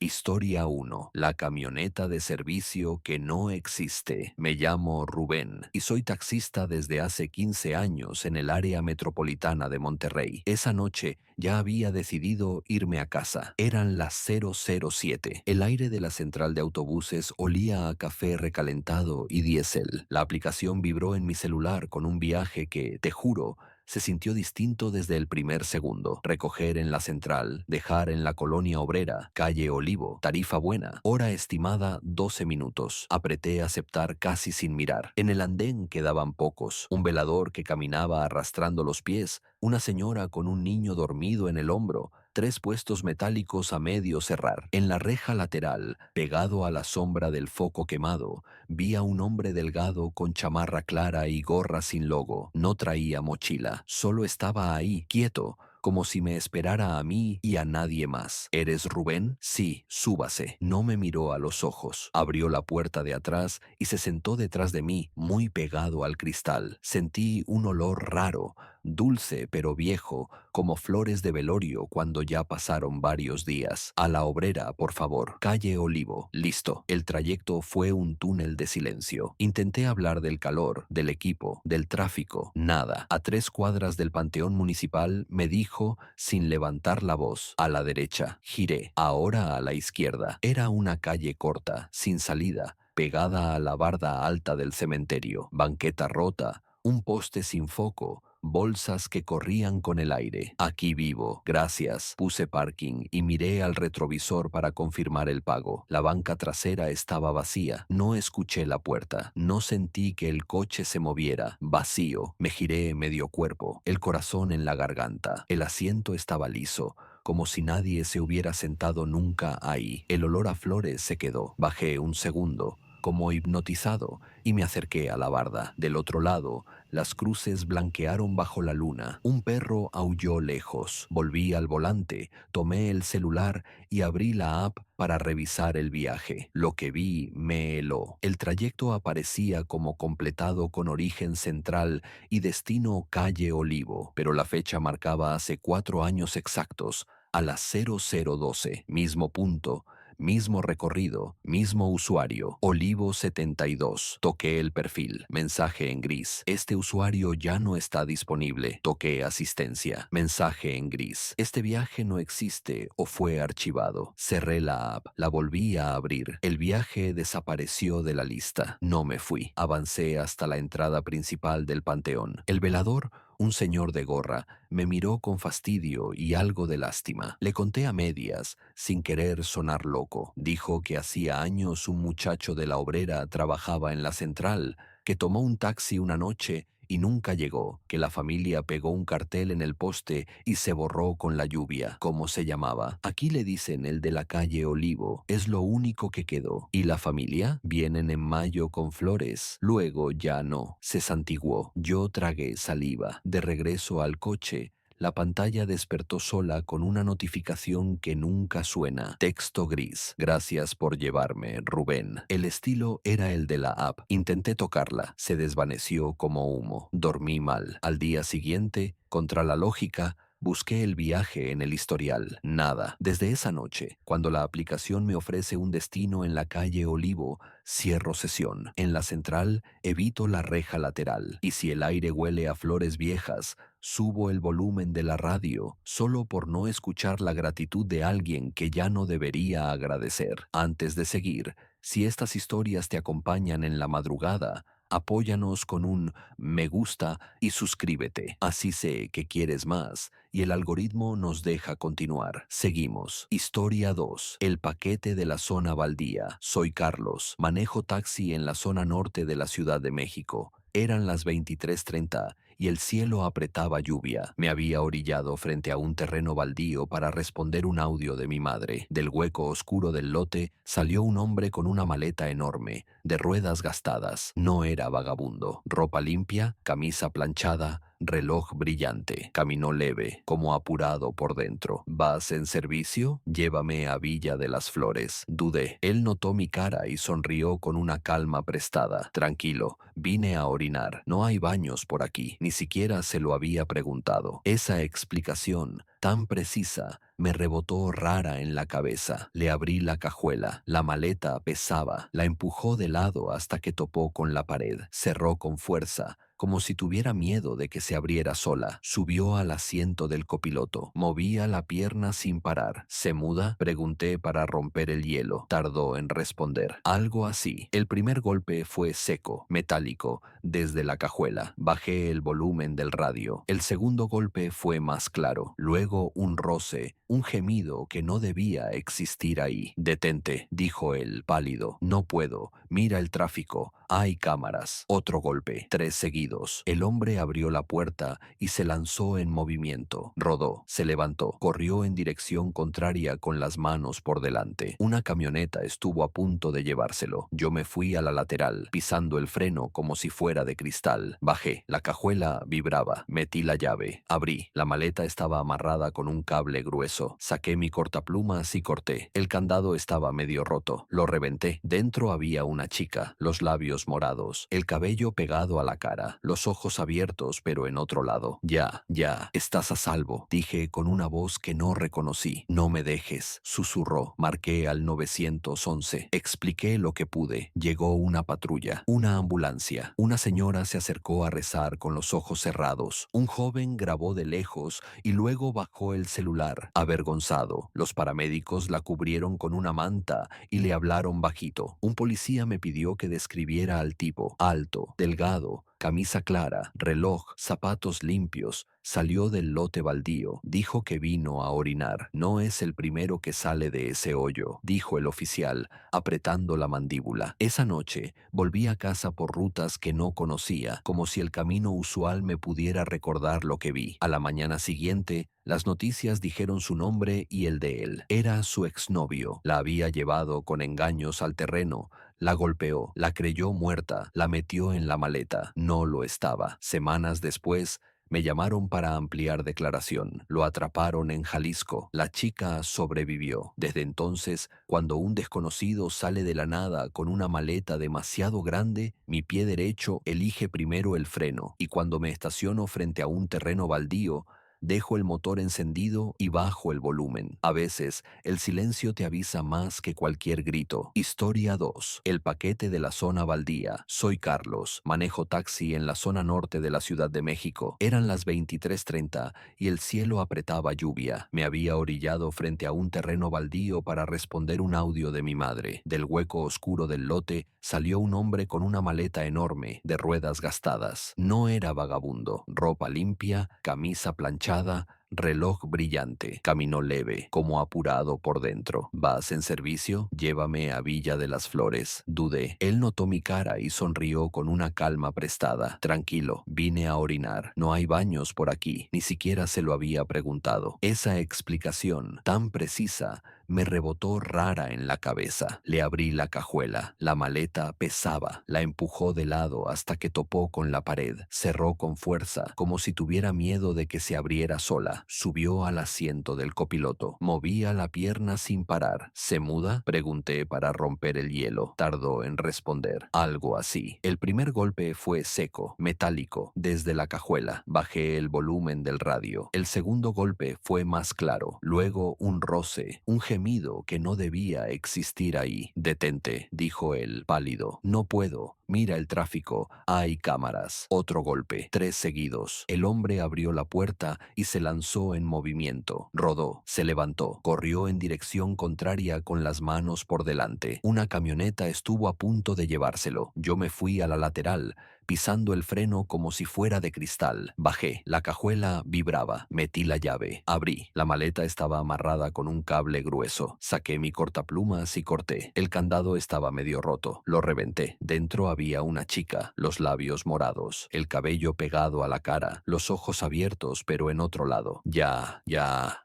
Historia 1. La camioneta de servicio que no existe. Me llamo Rubén y soy taxista desde hace 15 años en el área metropolitana de Monterrey. Esa noche ya había decidido irme a casa. Eran las 007. El aire de la central de autobuses olía a café recalentado y diésel. La aplicación vibró en mi celular con un viaje que, te juro, se sintió distinto desde el primer segundo. Recoger en la central, dejar en la colonia obrera, calle Olivo, tarifa buena, hora estimada 12 minutos. Apreté aceptar casi sin mirar. En el andén quedaban pocos. Un velador que caminaba arrastrando los pies, una señora con un niño dormido en el hombro, 3 puestos metálicos a medio cerrar. En la reja lateral, pegado a la sombra del foco quemado, vi a un hombre delgado con chamarra clara y gorra sin logo. No traía mochila, solo estaba ahí, quieto, como si me esperara a mí y a nadie más. ¿Eres Rubén? Sí, súbase. No me miró a los ojos. Abrió la puerta de atrás y se sentó detrás de mí, muy pegado al cristal. Sentí un olor raro, dulce pero viejo, como flores de velorio cuando ya pasaron varios días. A la obrera, por favor. Calle Olivo. Listo. El trayecto fue un túnel de silencio. Intenté hablar del calor, del equipo, del tráfico. Nada. A 3 cuadras del Panteón Municipal me dijo, sin levantar la voz, a la derecha. Giré. Ahora a la izquierda. Era una calle corta, sin salida, pegada a la barda alta del cementerio. Banqueta rota, un poste sin foco, bolsas que corrían con el aire. Aquí vivo, gracias. Puse parking y miré al retrovisor para confirmar el pago. La banca trasera estaba vacía. No escuché la puerta. No sentí que el coche se moviera. Vacío. Me giré medio cuerpo, el corazón en la garganta. El asiento estaba liso, como si nadie se hubiera sentado nunca ahí. El olor a flores se quedó. Bajé un segundo, como hipnotizado, y me acerqué a la barda. Del otro lado, las cruces blanquearon bajo la luna. Un perro aulló lejos. Volví al volante, tomé el celular y abrí la app para revisar el viaje. Lo que vi me heló. El trayecto aparecía como completado con origen central y destino calle Olivo, pero la fecha marcaba hace 4 años exactos, a las 0012, mismo punto, mismo recorrido, mismo usuario, Olivo 72. Toqué el perfil, mensaje en gris. Este usuario ya no está disponible. Toqué asistencia, mensaje en gris. Este viaje no existe o fue archivado. Cerré la app, la volví a abrir. El viaje desapareció de la lista. No me fui. Avancé hasta la entrada principal del panteón. El velador, un señor de gorra, me miró con fastidio y algo de lástima. Le conté a medias, sin querer sonar loco. Dijo que hacía años un muchacho de la obrera trabajaba en la central, que tomó un taxi una noche y nunca llegó, que la familia pegó un cartel en el poste y se borró con la lluvia. ¿Cómo se llamaba? Aquí le dicen el de la calle Olivo. Es lo único que quedó. ¿Y la familia? Vienen en mayo con flores. Luego ya no. Se santiguó. Yo tragué saliva. De regreso al coche, la pantalla despertó sola con una notificación que nunca suena. Texto gris. Gracias por llevarme, Rubén. El estilo era el de la app. Intenté tocarla. Se desvaneció como humo. Dormí mal. Al día siguiente, contra la lógica, busqué el viaje en el historial. Nada. Desde esa noche, cuando la aplicación me ofrece un destino en la calle Olivo, cierro sesión. En la central, evito la reja lateral. Y si el aire huele a flores viejas, subo el volumen de la radio, solo por no escuchar la gratitud de alguien que ya no debería agradecer. Antes de seguir, si estas historias te acompañan en la madrugada, apóyanos con un me gusta y suscríbete. Así sé que quieres más y el algoritmo nos deja continuar. Seguimos. Historia 2. El paquete de la zona baldía. Soy Carlos. Manejo taxi en la zona norte de la Ciudad de México. Eran las 23:30 y el cielo apretaba lluvia. Me había orillado frente a un terreno baldío para responder un audio de mi madre. Del hueco oscuro del lote salió un hombre con una maleta enorme, de ruedas gastadas. No era vagabundo. Ropa limpia, camisa planchada, reloj brillante. Caminó leve, como apurado por dentro. ¿Vas en servicio? Llévame a Villa de las Flores. Dudé. Él notó mi cara y sonrió con una calma prestada. Tranquilo, vine a orinar. No hay baños por aquí, ni Ni siquiera se lo había preguntado. Esa explicación, tan precisa, me rebotó rara en la cabeza. Le abrí la cajuela. La maleta pesaba. La empujó de lado hasta que topó con la pared. Cerró con fuerza, como si tuviera miedo de que se abriera sola. Subió al asiento del copiloto. Movía la pierna sin parar. ¿Se muda? Pregunté para romper el hielo. Tardó en responder. Algo así. El primer golpe fue seco, metálico, desde la cajuela. Bajé el volumen del radio. El segundo golpe fue más claro. Luego un roce, un gemido que no debía existir ahí. Detente, dijo él, pálido. No puedo. Mira el tráfico. Hay cámaras. Otro golpe. 3 seguidos. El hombre abrió la puerta y se lanzó en movimiento. Rodó, se levantó, corrió en dirección contraria con las manos por delante. Una camioneta estuvo a punto de llevárselo. Yo me fui a la lateral, pisando el freno como si fuera de cristal. Bajé. La cajuela vibraba. Metí la llave. Abrí. La maleta estaba amarrada con un cable grueso. Saqué mi cortaplumas y corté. El candado estaba medio roto. Lo reventé. Dentro había una chica, los labios morados, el cabello pegado a la cara, los ojos abiertos pero en otro lado. Ya, estás a salvo, dije con una voz que no reconocí. No me dejes, susurró. Marqué al 911. Expliqué lo que pude. Llegó una patrulla, una ambulancia. Una señora se acercó a rezar con los ojos cerrados. Un joven grabó de lejos y luego bajó el celular. Avergonzado, los paramédicos la cubrieron con una manta y le hablaron bajito. Un policía me pidió que describiera al tipo. Alto, delgado, camisa clara, reloj, zapatos limpios. Salió del lote baldío. Dijo que vino a orinar. No es el primero que sale de ese hoyo, dijo el oficial, apretando la mandíbula. Esa noche volví a casa por rutas que no conocía, como si el camino usual me pudiera recordar lo que vi. A la mañana siguiente, las noticias dijeron su nombre y el de él. Era su exnovio. La había llevado con engaños al terreno. La golpeó, la creyó muerta, la metió en la maleta. No lo estaba. Semanas después, me llamaron para ampliar declaración. Lo atraparon en Jalisco. La chica sobrevivió. Desde entonces, cuando un desconocido sale de la nada con una maleta demasiado grande, mi pie derecho elige primero el freno, y cuando me estaciono frente a un terreno baldío, dejo el motor encendido y bajo el volumen. A veces, el silencio te avisa más que cualquier grito. Historia 2. El paquete de la zona baldía. Soy Carlos. Manejo taxi en la zona norte de la Ciudad de México. Eran las 23:30 y el cielo apretaba lluvia. Me había orillado frente a un terreno baldío para responder un audio de mi madre. Del hueco oscuro del lote salió un hombre con una maleta enorme, de ruedas gastadas. No era vagabundo. Ropa limpia, camisa planchada, reloj brillante. Caminó leve, como apurado por dentro. ¿Vas en servicio? Llévame a Villa de las Flores. Dudé. Él notó mi cara y sonrió con una calma prestada. Tranquilo, vine a orinar. No hay baños por aquí. Ni siquiera se lo había preguntado. Esa explicación, tan precisa, me rebotó rara en la cabeza. Le abrí la cajuela. La maleta pesaba. La empujó de lado hasta que topó con la pared. Cerró con fuerza, como si tuviera miedo de que se abriera sola. Subió al asiento del copiloto. Movía la pierna sin parar. ¿Se muda? Pregunté para romper el hielo. Tardó en responder. Algo así. El primer golpe fue seco, metálico, desde la cajuela. Bajé el volumen del radio. El segundo golpe fue más claro. Luego un roce, un gemido que no debía existir ahí. Detente, dijo él, pálido. No puedo. Mira el tráfico. Hay cámaras. Otro golpe. 3 seguidos. El hombre abrió la puerta y se lanzó en movimiento. Rodó, se levantó, corrió en dirección contraria con las manos por delante. Una camioneta estuvo a punto de llevárselo. Yo me fui a la lateral, pisando el freno como si fuera de cristal. Bajé. La cajuela vibraba. Metí la llave. Abrí. La maleta estaba amarrada con un cable grueso. Saqué mi cortaplumas y corté. El candado estaba medio roto. Lo reventé. Dentro había una chica, los labios morados, el cabello pegado a la cara, los ojos abiertos pero en otro lado. Ya,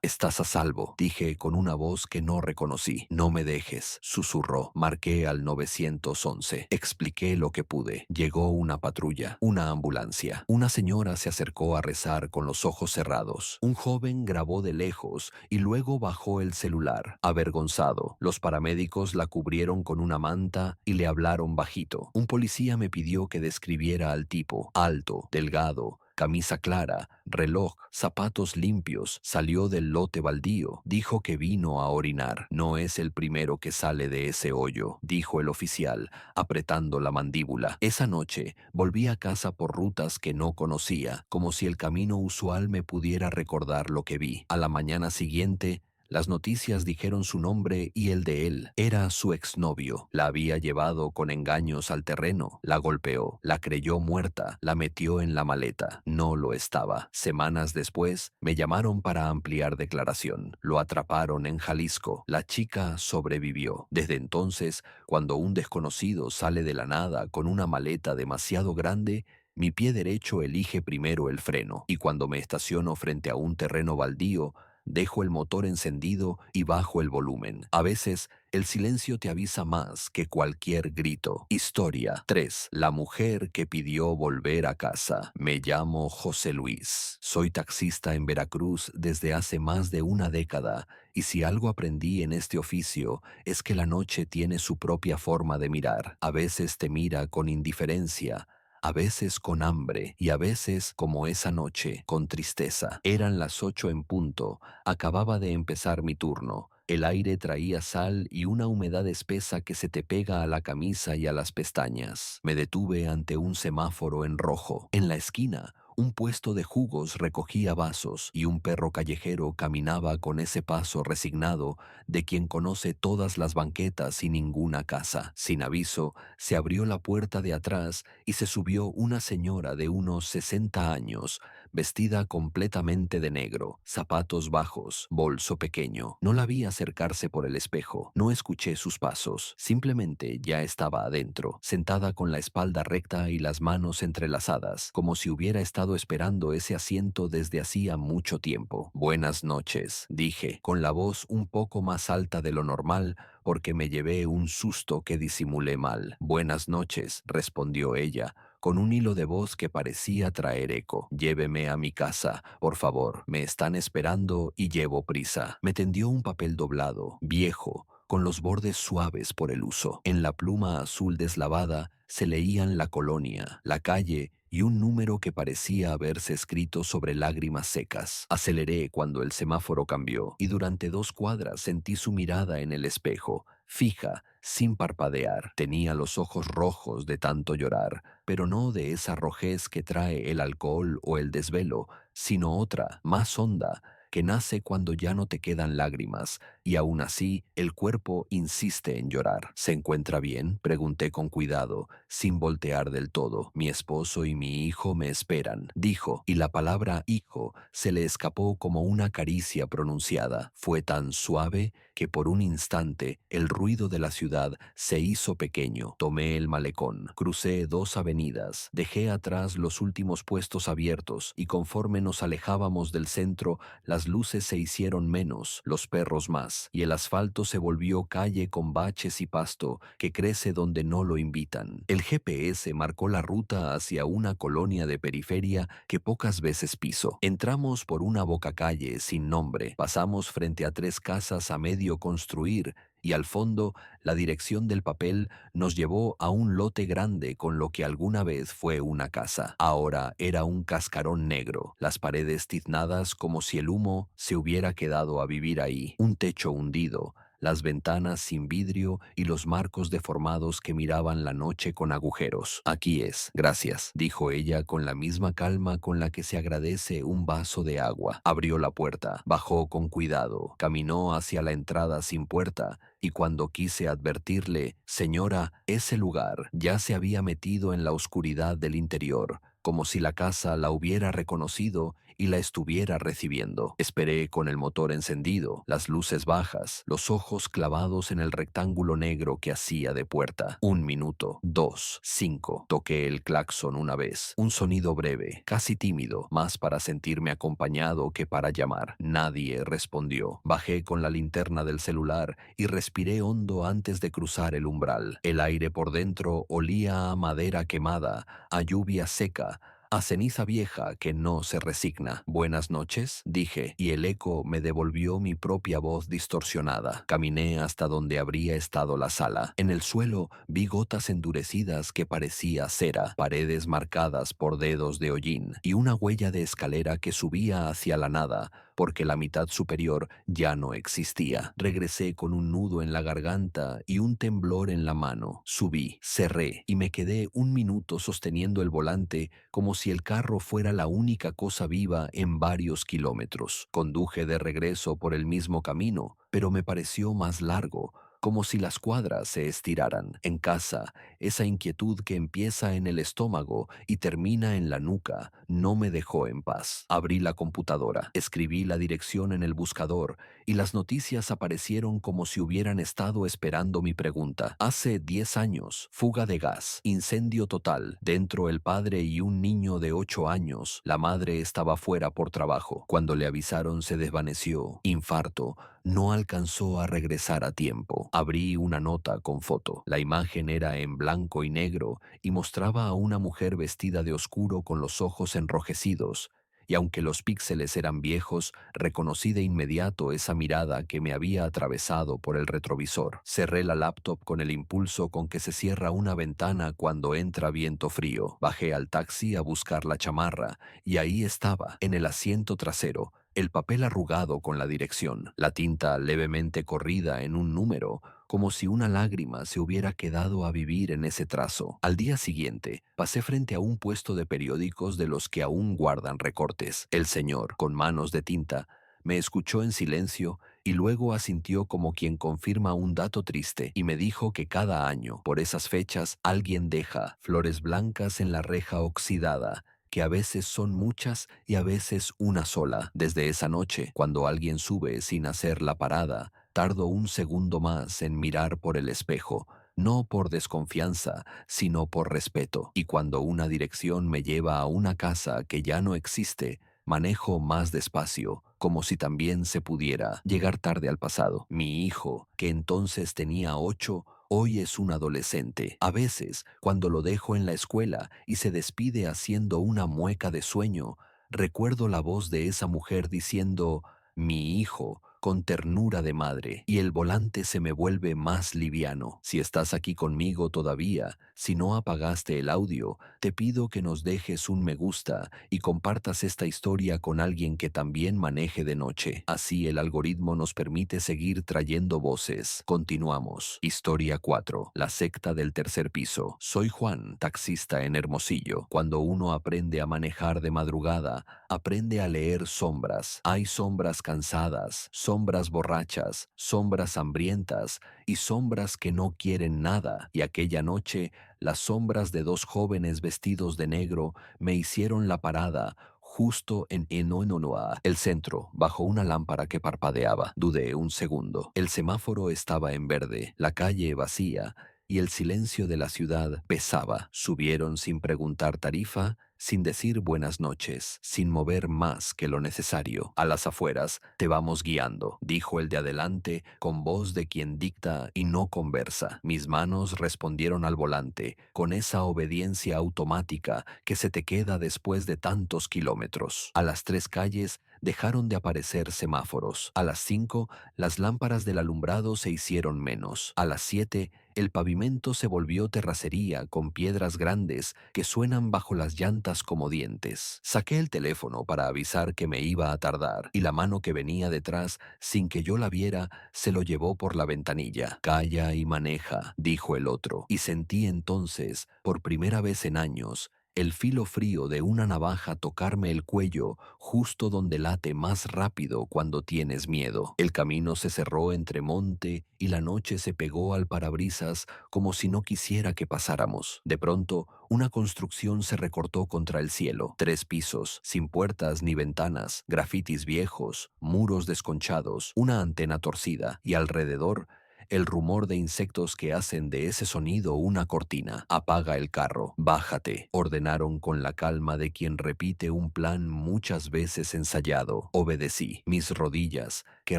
estás a salvo, dije con una voz que no reconocí. No me dejes, susurró. Marqué al 911. Expliqué lo que pude. Llegó una patrulla, una ambulancia. Una señora se acercó a rezar con los ojos cerrados. Un joven grabó de lejos y luego bajó el celular. Avergonzado, los paramédicos la cubrieron con una manta y le hablaron bajito. Un policía me pidió que describiera al tipo. Alto, delgado, camisa clara, reloj, zapatos limpios, salió del lote baldío, dijo que vino a orinar. No es el primero que sale de ese hoyo, dijo el oficial, apretando la mandíbula. Esa noche volví a casa por rutas que no conocía, como si el camino usual me pudiera recordar lo que vi. A la mañana siguiente, las noticias dijeron su nombre y el de él. Era su exnovio. La había llevado con engaños al terreno, la golpeó, la creyó muerta, la metió en la maleta. No lo estaba. Semanas después, me llamaron para ampliar declaración. Lo atraparon en Jalisco. La chica sobrevivió. Desde entonces, cuando un desconocido sale de la nada con una maleta demasiado grande, mi pie derecho elige primero el freno, y cuando me estaciono frente a un terreno baldío, dejo el motor encendido y bajo el volumen. A veces, el silencio te avisa más que cualquier grito. Historia 3. La mujer que pidió volver a casa. Me llamo José Luis. Soy taxista en Veracruz desde hace más de una década, y si algo aprendí en este oficio es que la noche tiene su propia forma de mirar. A veces te mira con indiferencia, a veces con hambre y a veces, como esa noche, con tristeza. Eran las 8 en punto, acababa de empezar mi turno. El aire traía sal y una humedad espesa que se te pega a la camisa y a las pestañas. Me detuve ante un semáforo en rojo. En la esquina, un puesto de jugos recogía vasos y un perro callejero caminaba con ese paso resignado de quien conoce todas las banquetas y ninguna casa. Sin aviso, se abrió la puerta de atrás y se subió una señora de unos 60 años, vestida completamente de negro, zapatos bajos, bolso pequeño. No la vi acercarse por el espejo, no escuché sus pasos, simplemente ya estaba adentro, sentada con la espalda recta y las manos entrelazadas, como si hubiera estado esperando ese asiento desde hacía mucho tiempo. Buenas noches, dije, con la voz un poco más alta de lo normal, porque me llevé un susto que disimulé mal. Buenas noches, respondió ella, con un hilo de voz que parecía traer eco. Lléveme a mi casa, por favor. Me están esperando y llevo prisa. Me tendió un papel doblado, viejo, con los bordes suaves por el uso. En la pluma azul deslavada se leían la colonia, la calle y un número que parecía haberse escrito sobre lágrimas secas. Aceleré cuando el semáforo cambió y durante 2 cuadras sentí su mirada en el espejo, fija, sin parpadear. Tenía los ojos rojos de tanto llorar, pero no de esa rojez que trae el alcohol o el desvelo, sino otra, más honda, que nace cuando ya no te quedan lágrimas, y aún así el cuerpo insiste en llorar. ¿Se encuentra bien?, pregunté con cuidado, sin voltear del todo. Mi esposo y mi hijo me esperan, dijo, y la palabra hijo se le escapó como una caricia pronunciada. Fue tan suave que por un instante el ruido de la ciudad se hizo pequeño. Tomé el malecón, crucé 2 avenidas, dejé atrás los últimos puestos abiertos y conforme nos alejábamos del centro, las luces se hicieron menos, los perros más, y el asfalto se volvió calle con baches y pasto que crece donde no lo invitan. El GPS marcó la ruta hacia una colonia de periferia que pocas veces piso. Entramos por una bocacalle sin nombre, pasamos frente a 3 casas a medio construir, y al fondo, la dirección del papel nos llevó a un lote grande con lo que alguna vez fue una casa. Ahora era un cascarón negro, las paredes tiznadas como si el humo se hubiera quedado a vivir ahí, un techo hundido, las ventanas sin vidrio y los marcos deformados que miraban la noche con agujeros. Aquí es, gracias, dijo ella con la misma calma con la que se agradece un vaso de agua. Abrió la puerta, bajó con cuidado, caminó hacia la entrada sin puerta, y cuando quise advertirle, señora, ese lugar ya se había metido en la oscuridad del interior, como si la casa la hubiera reconocido y la estuviera recibiendo. Esperé con el motor encendido, las luces bajas, los ojos clavados en el rectángulo negro que hacía de puerta. 1 minuto, 2, 5. Toqué el claxon una vez. Un sonido breve, casi tímido, más para sentirme acompañado que para llamar. Nadie respondió. Bajé con la linterna del celular y respiré hondo antes de cruzar el umbral. El aire por dentro olía a madera quemada, a lluvia seca, a ceniza vieja que no se resigna. Buenas noches, dije, y el eco me devolvió mi propia voz distorsionada. Caminé hasta donde habría estado la sala. En el suelo vi gotas endurecidas que parecía cera, paredes marcadas por dedos de hollín y una huella de escalera que subía hacia la nada, porque la mitad superior ya no existía. Regresé con un nudo en la garganta y un temblor en la mano. Subí, cerré y me quedé un minuto sosteniendo el volante como si el carro fuera la única cosa viva en varios kilómetros. Conduje de regreso por el mismo camino, pero me pareció más largo, como si las cuadras se estiraran. En casa, esa inquietud que empieza en el estómago y termina en la nuca no me dejó en paz. Abrí la computadora, escribí la dirección en el buscador y las noticias aparecieron como si hubieran estado esperando mi pregunta. Hace 10 años, fuga de gas, incendio total, dentro el padre y un niño de 8 años. La madre estaba fuera por trabajo. Cuando le avisaron se desvaneció, infarto, no alcanzó a regresar a tiempo. Abrí una nota con foto. La imagen era en blanco y negro y mostraba a una mujer vestida de oscuro con los ojos enrojecidos. Y aunque los píxeles eran viejos, reconocí de inmediato esa mirada que me había atravesado por el retrovisor. Cerré la laptop con el impulso con que se cierra una ventana cuando entra viento frío. Bajé al taxi a buscar la chamarra y ahí estaba, en el asiento trasero, el papel arrugado con la dirección, la tinta levemente corrida en un número, como si una lágrima se hubiera quedado a vivir en ese trazo. Al día siguiente, pasé frente a un puesto de periódicos de los que aún guardan recortes. El señor, con manos de tinta, me escuchó en silencio y luego asintió como quien confirma un dato triste y me dijo que cada año, por esas fechas, alguien deja flores blancas en la reja oxidada, que a veces son muchas y a veces una sola. Desde esa noche, cuando alguien sube sin hacer la parada, tardo un segundo más en mirar por el espejo, no por desconfianza, sino por respeto. Y cuando una dirección me lleva a una casa que ya no existe, manejo más despacio, como si también se pudiera llegar tarde al pasado. Mi hijo, que entonces tenía 8, hoy es un adolescente. A veces, cuando lo dejo en la escuela y se despide haciendo una mueca de sueño, recuerdo la voz de esa mujer diciendo, mi hijo, con ternura de madre, y el volante se me vuelve más liviano. Si estás aquí conmigo todavía, si no apagaste el audio, te pido que nos dejes un me gusta y compartas esta historia con alguien que también maneje de noche. Así el algoritmo nos permite seguir trayendo voces. Continuamos. Historia 4. La secta del tercer piso. Soy Juan, taxista en Hermosillo. Cuando uno aprende a manejar de madrugada, aprende a leer sombras. Hay sombras cansadas, sombras borrachas, sombras hambrientas y sombras que no quieren nada. Y aquella noche, las sombras de 2 jóvenes vestidos de negro me hicieron la parada justo en Enononoa, el centro, bajo una lámpara que parpadeaba. Dudé un segundo. El semáforo estaba en verde, la calle vacía, y el silencio de la ciudad pesaba. Subieron sin preguntar tarifa, sin decir buenas noches, sin mover más que lo necesario. A las afueras te vamos guiando, dijo el de adelante con voz de quien dicta y no conversa. Mis manos respondieron al volante, con esa obediencia automática que se te queda después de tantos kilómetros. A las 3 calles dejaron de aparecer semáforos. A las 5, las lámparas del alumbrado se hicieron menos. A las 7, el pavimento se volvió terracería con piedras grandes que suenan bajo las llantas como dientes. Saqué el teléfono para avisar que me iba a tardar y la mano que venía detrás, sin que yo la viera, se lo llevó por la ventanilla. Calla y maneja, dijo el otro, y sentí entonces, por primera vez en años, el filo frío de una navaja tocarme el cuello justo donde late más rápido cuando tienes miedo. El camino se cerró entre monte y la noche se pegó al parabrisas como si no quisiera que pasáramos. De pronto, una construcción se recortó contra el cielo. 3 pisos, sin puertas ni ventanas, grafitis viejos, muros desconchados, una antena torcida y alrededor el rumor de insectos que hacen de ese sonido una cortina. Apaga el carro. Bájate, ordenaron con la calma de quien repite un plan muchas veces ensayado. Obedecí. Mis rodillas, que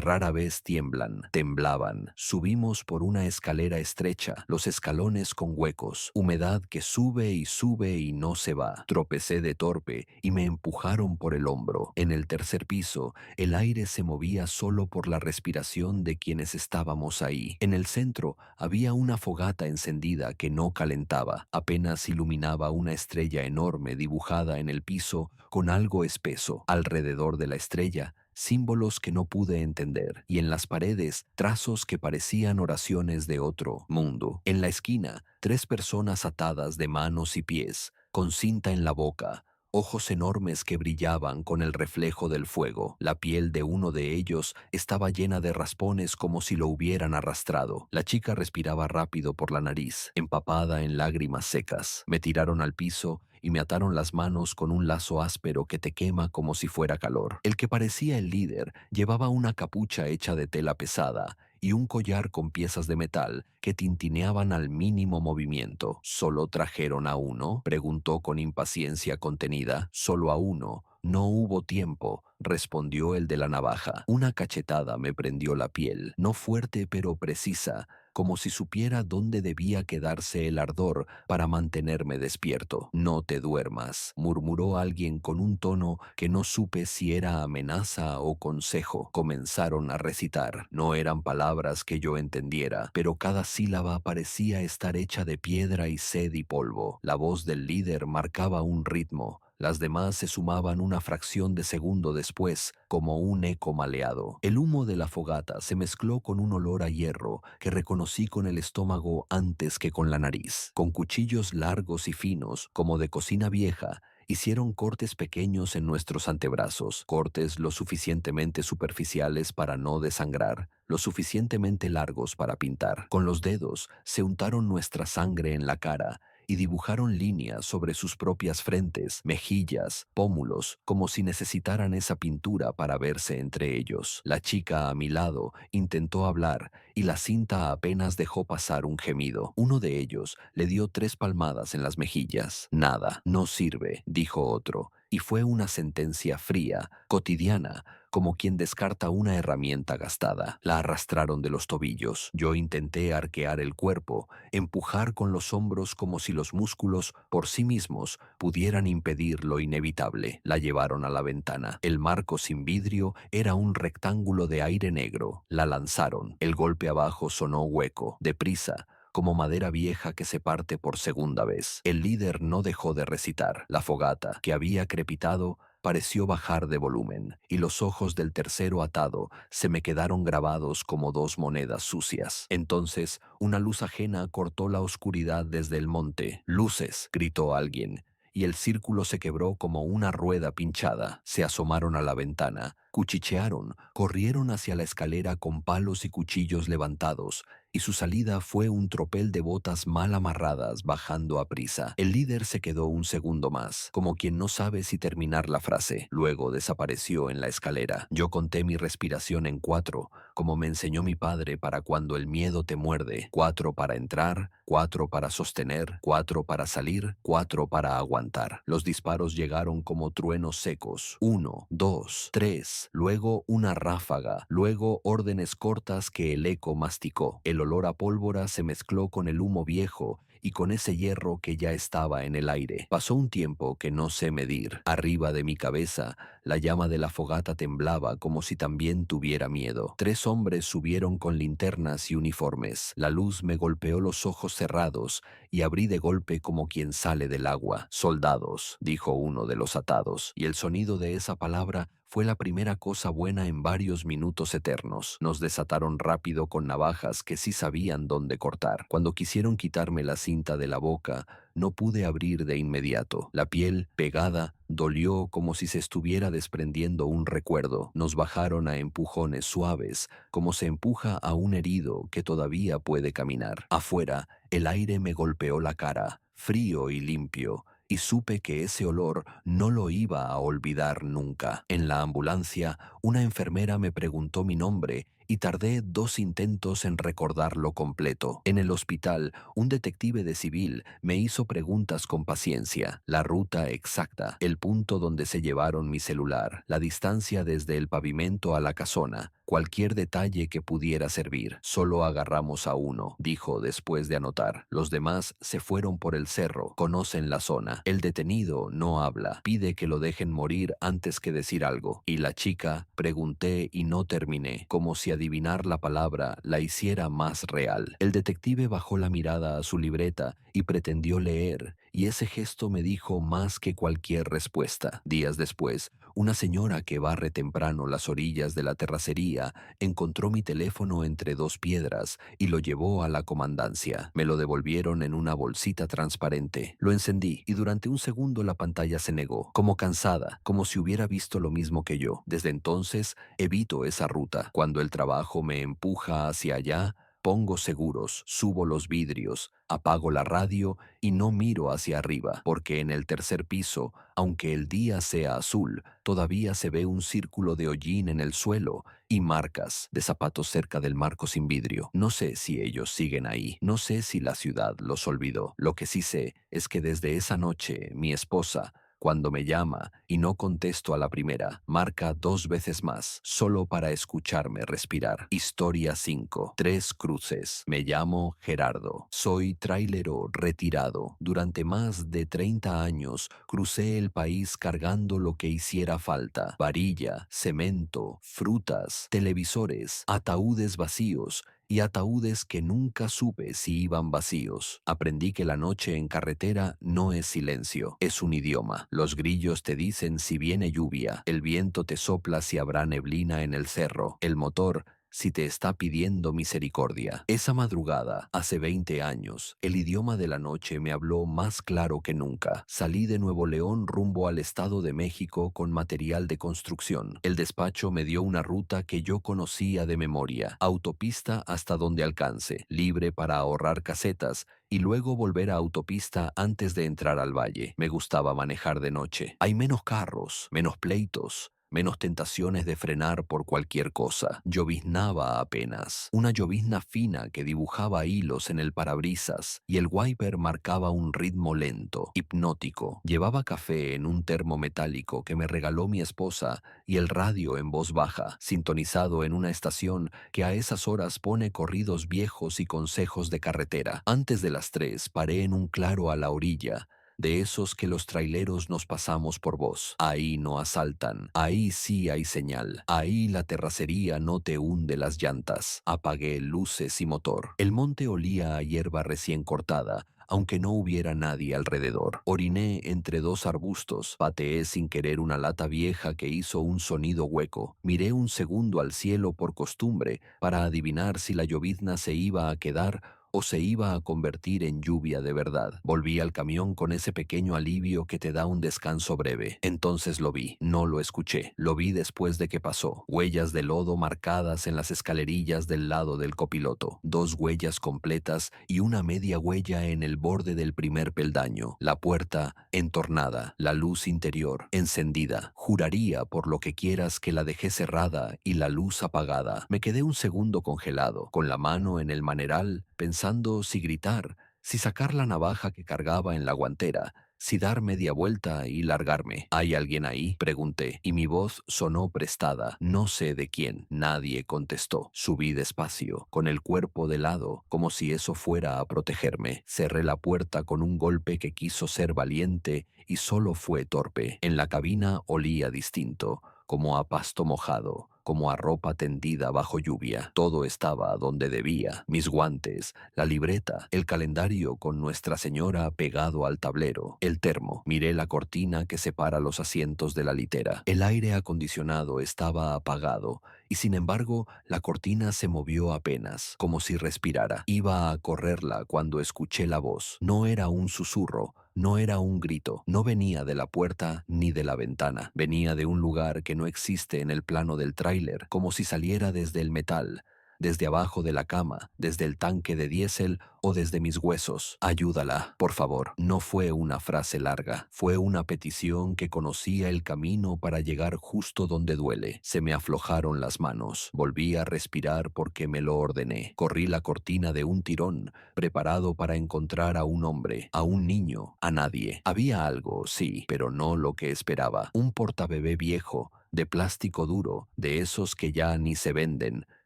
rara vez tiemblan, temblaban. Subimos por una escalera estrecha, los escalones con huecos, humedad que sube y no se va. Tropecé de torpe y me empujaron por el hombro. En el tercer piso, el aire se movía solo por la respiración de quienes estábamos ahí. En el centro había una fogata encendida que no calentaba, apenas iluminaba una estrella enorme dibujada en el piso con algo espeso. Alrededor de la estrella, símbolos que no pude entender, y en las paredes, trazos que parecían oraciones de otro mundo. En la esquina, 3 personas atadas de manos y pies, con cinta en la boca, ojos enormes que brillaban con el reflejo del fuego. La piel de uno de ellos estaba llena de raspones como si lo hubieran arrastrado. La chica respiraba rápido por la nariz, empapada en lágrimas secas. Me tiraron al piso y me ataron las manos con un lazo áspero que te quema como si fuera calor. El que parecía el líder llevaba una capucha hecha de tela pesada y un collar con piezas de metal que tintineaban al mínimo movimiento. ¿Solo trajeron a uno?, preguntó con impaciencia contenida. Solo a uno. No hubo tiempo, respondió el de la navaja. Una cachetada me prendió la piel, no fuerte pero precisa, como si supiera dónde debía quedarse el ardor para mantenerme despierto. No te duermas, murmuró alguien con un tono que no supe si era amenaza o consejo. Comenzaron a recitar. No eran palabras que yo entendiera, pero cada sílaba parecía estar hecha de piedra y sed y polvo. La voz del líder marcaba un ritmo. Las demás se sumaban una fracción de segundo después, como un eco maleado. El humo de la fogata se mezcló con un olor a hierro que reconocí con el estómago antes que con la nariz. Con cuchillos largos y finos, como de cocina vieja, hicieron cortes pequeños en nuestros antebrazos, cortes lo suficientemente superficiales para no desangrar, lo suficientemente largos para pintar. Con los dedos se untaron nuestra sangre en la cara y dibujaron líneas sobre sus propias frentes, mejillas, pómulos, como si necesitaran esa pintura para verse entre ellos. La chica a mi lado intentó hablar y la cinta apenas dejó pasar un gemido. Uno de ellos le dio 3 palmadas en las mejillas. Nada, no sirve, dijo otro, y fue una sentencia fría, cotidiana, como quien descarta una herramienta gastada. La arrastraron de los tobillos. Yo intenté arquear el cuerpo, empujar con los hombros como si los músculos por sí mismos pudieran impedir lo inevitable. La llevaron a la ventana. El marco sin vidrio era un rectángulo de aire negro. La lanzaron. El golpe abajo sonó hueco, deprisa, como madera vieja que se parte por segunda vez. El líder no dejó de recitar. La fogata, que había crepitado, pareció bajar de volumen, y los ojos del tercero atado se me quedaron grabados como 2 monedas sucias. Entonces, una luz ajena cortó la oscuridad desde el monte. «¡Luces!», gritó alguien, y el círculo se quebró como una rueda pinchada. Se asomaron a la ventana, cuchichearon, corrieron hacia la escalera con palos y cuchillos levantados, y su salida fue un tropel de botas mal amarradas bajando a prisa. El líder se quedó un segundo más, como quien no sabe si terminar la frase. Luego desapareció en la escalera. Yo conté mi respiración en 4, como me enseñó mi padre para cuando el miedo te muerde. 4 para entrar, 4 para sostener, 4 para salir, 4 para aguantar. Los disparos llegaron como truenos secos. 1, 2, 3, luego una ráfaga, luego órdenes cortas que el eco masticó. El olor a pólvora se mezcló con el humo viejo y con ese hierro que ya estaba en el aire. Pasó un tiempo que no sé medir. Arriba de mi cabeza, la llama de la fogata temblaba como si también tuviera miedo. 3 hombres subieron con linternas y uniformes. La luz me golpeó los ojos cerrados y abrí de golpe como quien sale del agua. «Soldados», dijo uno de los atados, y el sonido de esa palabra fue la primera cosa buena en varios minutos eternos. Nos desataron rápido con navajas que sí sabían dónde cortar. Cuando quisieron quitarme la cinta de la boca, no pude abrir de inmediato. La piel, pegada, dolió como si se estuviera desprendiendo un recuerdo. Nos bajaron a empujones suaves, como se empuja a un herido que todavía puede caminar. Afuera, el aire me golpeó la cara, frío y limpio, y supe que ese olor no lo iba a olvidar nunca. En la ambulancia, una enfermera me preguntó mi nombre y tardé 2 intentos en recordarlo completo. En el hospital, un detective de civil me hizo preguntas con paciencia. La ruta exacta, el punto donde se llevaron mi celular, la distancia desde el pavimento a la casona, cualquier detalle que pudiera servir. Solo agarramos a uno, dijo después de anotar. Los demás se fueron por el cerro, conocen la zona. El detenido no habla, pide que lo dejen morir antes que decir algo. Y la chica, pregunté y no terminé, como si adivinar la palabra la hiciera más real. El detective bajó la mirada a su libreta y pretendió leer, y ese gesto me dijo más que cualquier respuesta. Días después, una señora que barre temprano las orillas de la terracería encontró mi teléfono entre 2 piedras y lo llevó a la comandancia. Me lo devolvieron en una bolsita transparente. Lo encendí y durante un segundo la pantalla se negó, como cansada, como si hubiera visto lo mismo que yo. Desde entonces evito esa ruta. Cuando el trabajo me empuja hacia allá, pongo seguros, subo los vidrios, apago la radio y no miro hacia arriba, porque en el tercer piso, aunque el día sea azul, todavía se ve un círculo de hollín en el suelo y marcas de zapatos cerca del marco sin vidrio. No sé si ellos siguen ahí, no sé si la ciudad los olvidó. Lo que sí sé es que desde esa noche mi esposa, cuando me llama y no contesto a la primera, marca 2 veces más, solo para escucharme respirar. Historia 5. Tres cruces. Me llamo Gerardo. Soy trailero retirado. Durante más de 30 años crucé el país cargando lo que hiciera falta: varilla, cemento, frutas, televisores, ataúdes vacíos y ataúdes que nunca supe si iban vacíos. Aprendí que la noche en carretera no es silencio, es un idioma. Los grillos te dicen si viene lluvia, el viento te sopla si habrá neblina en el cerro, el motor si te está pidiendo misericordia. Esa madrugada, hace 20 años, el idioma de la noche me habló más claro que nunca. Salí de Nuevo León rumbo al Estado de México con material de construcción. El despacho me dio una ruta que yo conocía de memoria: autopista hasta donde alcance, libre para ahorrar casetas y luego volver a autopista antes de entrar al valle. Me gustaba manejar de noche. Hay menos carros, menos pleitos, menos tentaciones de frenar por cualquier cosa. Lloviznaba apenas, una llovizna fina que dibujaba hilos en el parabrisas, y el wiper marcaba un ritmo lento, hipnótico. Llevaba café en un termo metálico que me regaló mi esposa y el radio en voz baja, sintonizado en una estación que a esas horas pone corridos viejos y consejos de carretera. Antes de las 3 paré en un claro a la orilla, de esos que los traileros nos pasamos por voz. Ahí no asaltan, ahí sí hay señal, ahí la terracería no te hunde las llantas. Apagué luces y motor. El monte olía a hierba recién cortada, aunque no hubiera nadie alrededor. Oriné entre 2 arbustos, pateé sin querer una lata vieja que hizo un sonido hueco. Miré un segundo al cielo por costumbre, para adivinar si la llovizna se iba a quedar o se iba a convertir en lluvia de verdad. Volví al camión con ese pequeño alivio que te da un descanso breve. Entonces lo vi, no lo escuché. Lo vi después de que pasó. Huellas de lodo marcadas en las escalerillas del lado del copiloto. 2 huellas completas y una media huella en el borde del primer peldaño. La puerta entornada, la luz interior encendida. Juraría por lo que quieras que la dejé cerrada y la luz apagada. Me quedé un segundo congelado, con la mano en el maneral, pensando si gritar, si sacar la navaja que cargaba en la guantera, si dar media vuelta y largarme. ¿Hay alguien ahí?, pregunté, y mi voz sonó prestada. No sé de quién. Nadie contestó. Subí despacio, con el cuerpo de lado, como si eso fuera a protegerme. Cerré la puerta con un golpe que quiso ser valiente y solo fue torpe. En la cabina olía distinto, como a pasto mojado, como a ropa tendida bajo lluvia. Todo estaba donde debía: mis guantes, la libreta, el calendario con Nuestra Señora pegado al tablero, el termo. Miré la cortina que separa los asientos de la litera. El aire acondicionado estaba apagado y sin embargo la cortina se movió apenas, como si respirara. Iba a correrla cuando escuché la voz. No era un susurro, no era un grito, no venía de la puerta ni de la ventana. Venía de un lugar que no existe en el plano del tráiler, como si saliera desde el metal, desde abajo de la cama, desde el tanque de diésel o desde mis huesos. Ayúdala, por favor. No fue una frase larga, fue una petición que conocía el camino para llegar justo donde duele. Se me aflojaron las manos. Volví a respirar porque me lo ordené. Corrí la cortina de un tirón, preparado para encontrar a un hombre, a un niño, a nadie. Había algo, sí, pero no lo que esperaba. Un portabebé viejo, de plástico duro, de esos que ya ni se venden,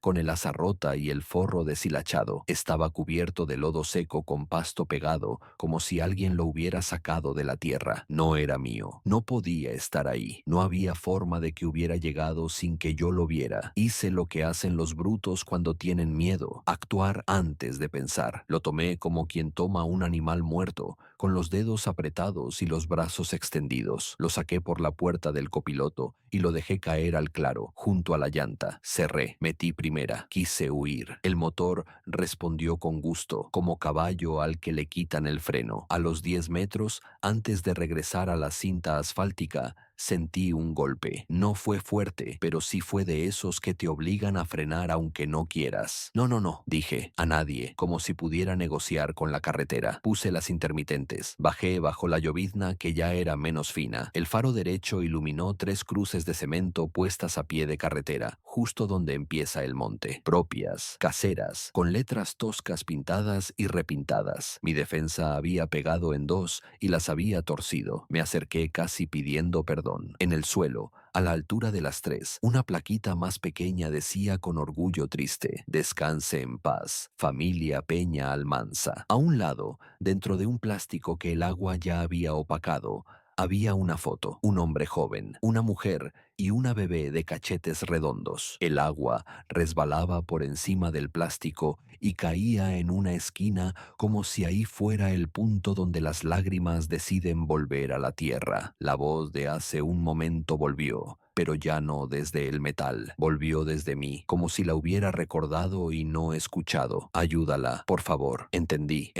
con el asa rota y el forro deshilachado. Estaba cubierto de lodo seco con pasto pegado, como si alguien lo hubiera sacado de la tierra. No era mío, no podía estar ahí. No había forma de que hubiera llegado sin que yo lo viera. Hice lo que hacen los brutos cuando tienen miedo, actuar antes de pensar. Lo tomé como quien toma un animal muerto, con los dedos apretados y los brazos extendidos. Lo saqué por la puerta del copiloto y lo dejé caer al claro, junto a la llanta. Cerré, metí primera, quise huir. El motor respondió con gusto, como caballo al que le quitan el freno. A los 10 metros, antes de regresar a la cinta asfáltica, sentí un golpe. No fue fuerte, pero sí fue de esos que te obligan a frenar aunque no quieras. No, no, no, dije, a nadie, como si pudiera negociar con la carretera. Puse las intermitentes. Bajé bajo la llovizna que ya era menos fina. El faro derecho iluminó 3 cruces de cemento puestas a pie de carretera, justo donde empieza el monte. Propias, caseras, con letras toscas pintadas y repintadas. Mi defensa había pegado en 2 y las había torcido. Me acerqué casi pidiendo perdón. En el suelo, a la altura de las 3, una plaquita más pequeña decía con orgullo triste: «Descanse en paz, familia Peña Almanza». A un lado, dentro de un plástico que el agua ya había opacado, había una foto, un hombre joven, una mujer y una bebé de cachetes redondos. El agua resbalaba por encima del plástico y caía en una esquina como si ahí fuera el punto donde las lágrimas deciden volver a la tierra. La voz de hace un momento volvió, pero ya no desde el metal. Volvió desde mí, como si la hubiera recordado y no escuchado. «Ayúdala, por favor». Entendí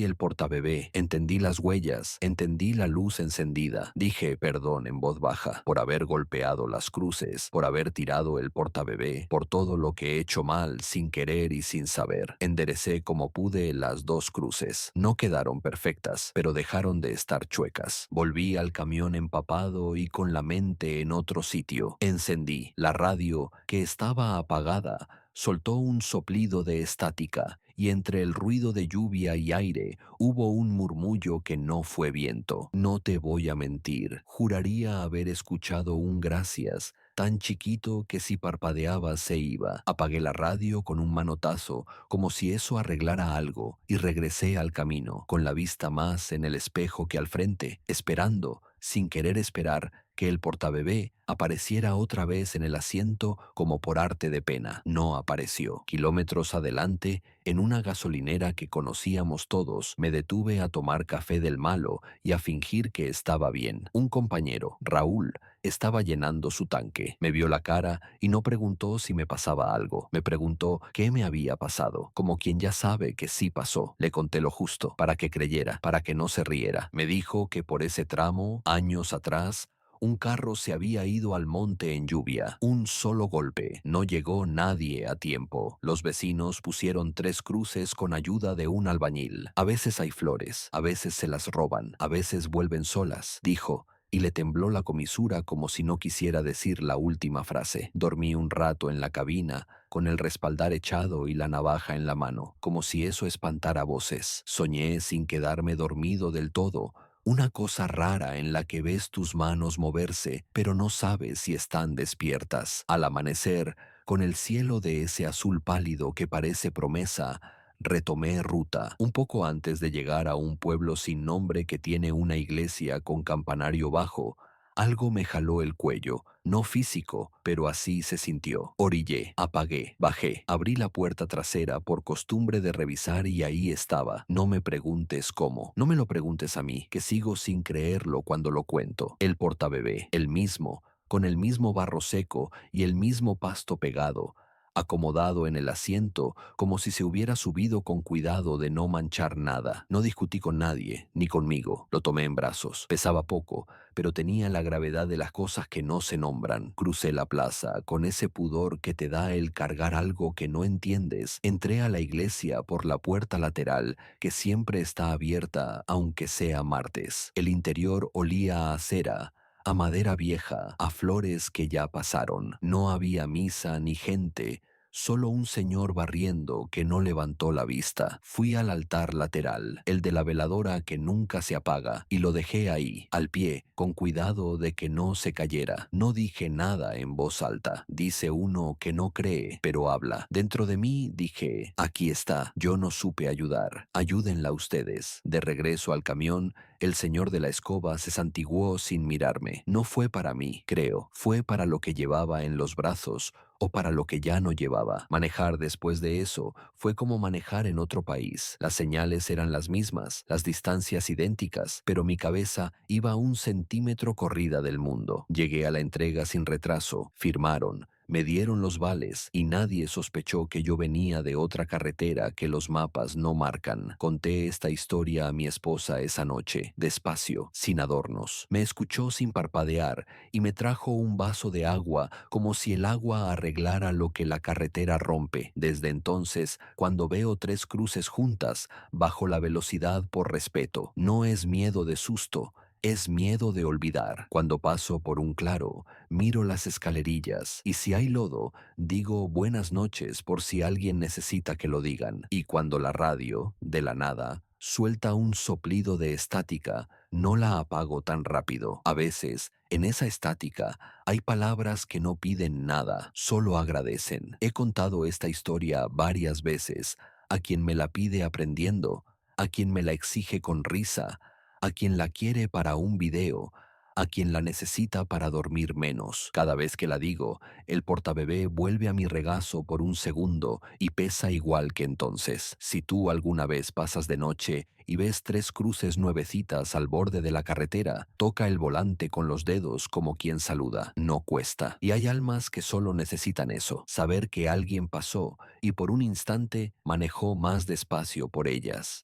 el portabebé, entendí las huellas, entendí la luz encendida. Dije perdón en voz baja por haber golpeado las cruces, por haber tirado el portabebé, por todo lo que he hecho mal sin querer y sin saber. Enderecé como pude las 2 cruces. No quedaron perfectas, pero dejaron de estar chuecas. Volví al camión empapado y con la mente en otro sitio. Encendí la radio, que estaba apagada. Soltó un soplido de estática, y entre el ruido de lluvia y aire hubo un murmullo que no fue viento. No te voy a mentir, juraría haber escuchado un gracias, tan chiquito que si parpadeaba se iba. Apagué la radio con un manotazo, como si eso arreglara algo, y regresé al camino, con la vista más en el espejo que al frente, esperando, sin querer esperar, que el portabebé apareciera otra vez en el asiento como por arte de pena. No apareció. Kilómetros adelante, en una gasolinera que conocíamos todos, me detuve a tomar café del malo y a fingir que estaba bien. Un compañero, Raúl, estaba llenando su tanque. Me vio la cara y no preguntó si me pasaba algo. Me preguntó qué me había pasado, como quien ya sabe que sí pasó. Le conté lo justo, para que creyera, para que no se riera. Me dijo que por ese tramo, años atrás, un carro se había ido al monte en lluvia. Un solo golpe. No llegó nadie a tiempo. Los vecinos pusieron 3 cruces con ayuda de un albañil. A veces hay flores, a veces se las roban, a veces vuelven solas, dijo, y le tembló la comisura como si no quisiera decir la última frase. Dormí un rato en la cabina, con el respaldar echado y la navaja en la mano, como si eso espantara voces. Soñé sin quedarme dormido del todo, una cosa rara en la que ves tus manos moverse, pero no sabes si están despiertas. Al amanecer, con el cielo de ese azul pálido que parece promesa, retomé ruta. Un poco antes de llegar a un pueblo sin nombre que tiene una iglesia con campanario bajo, algo me jaló el cuello, no físico, pero así se sintió. Orillé, apagué, bajé, abrí la puerta trasera por costumbre de revisar y ahí estaba. No me preguntes cómo, no me lo preguntes a mí, que sigo sin creerlo cuando lo cuento. El portabebé, el mismo, con el mismo barro seco y el mismo pasto pegado. acomodado en el asiento, como si se hubiera subido con cuidado de no manchar nada. No discutí con nadie, ni conmigo. Lo tomé en brazos. Pesaba poco, pero tenía la gravedad de las cosas que no se nombran. Crucé la plaza, con ese pudor que te da el cargar algo que no entiendes. Entré a la iglesia por la puerta lateral, que siempre está abierta, aunque sea martes. El interior olía a cera, a madera vieja, a flores que ya pasaron. No había misa ni gente, solo un señor barriendo que no levantó la vista. Fui al altar lateral, el de la veladora que nunca se apaga, y lo dejé ahí, al pie, con cuidado de que no se cayera. No dije nada en voz alta. Dice uno que no cree, pero habla. Dentro de mí dije, aquí está, yo no supe ayudar. Ayúdenla ustedes. De regreso al camión, el señor de la escoba se santiguó sin mirarme. No fue para mí, creo, fue para lo que llevaba en los brazos o para lo que ya no llevaba. Manejar después de eso fue como manejar en otro país. Las señales eran las mismas, las distancias idénticas, pero mi cabeza iba a 1 centímetro corrida del mundo. Llegué a la entrega sin retraso, firmaron, me dieron los vales y nadie sospechó que yo venía de otra carretera que los mapas no marcan. Conté esta historia a mi esposa esa noche, despacio, sin adornos. Me escuchó sin parpadear y me trajo un vaso de agua como si el agua arreglara lo que la carretera rompe. Desde entonces, cuando veo 3 cruces juntas, bajo la velocidad por respeto. No es miedo de susto, es miedo de olvidar. Cuando paso por un claro, miro las escalerillas y si hay lodo, digo buenas noches por si alguien necesita que lo digan. Y cuando la radio, de la nada, suelta un soplido de estática, no la apago tan rápido. A veces, en esa estática, hay palabras que no piden nada, solo agradecen. He contado esta historia varias veces, a quien me la pide aprendiendo, a quien me la exige con risa, a quien la quiere para un video, a quien la necesita para dormir menos. Cada vez que la digo, el portabebé vuelve a mi regazo por un segundo y pesa igual que entonces. Si tú alguna vez pasas de noche y ves 3 cruces nuevecitas al borde de la carretera, toca el volante con los dedos como quien saluda. No cuesta. Y hay almas que solo necesitan eso, saber que alguien pasó y por un instante manejó más despacio por ellas.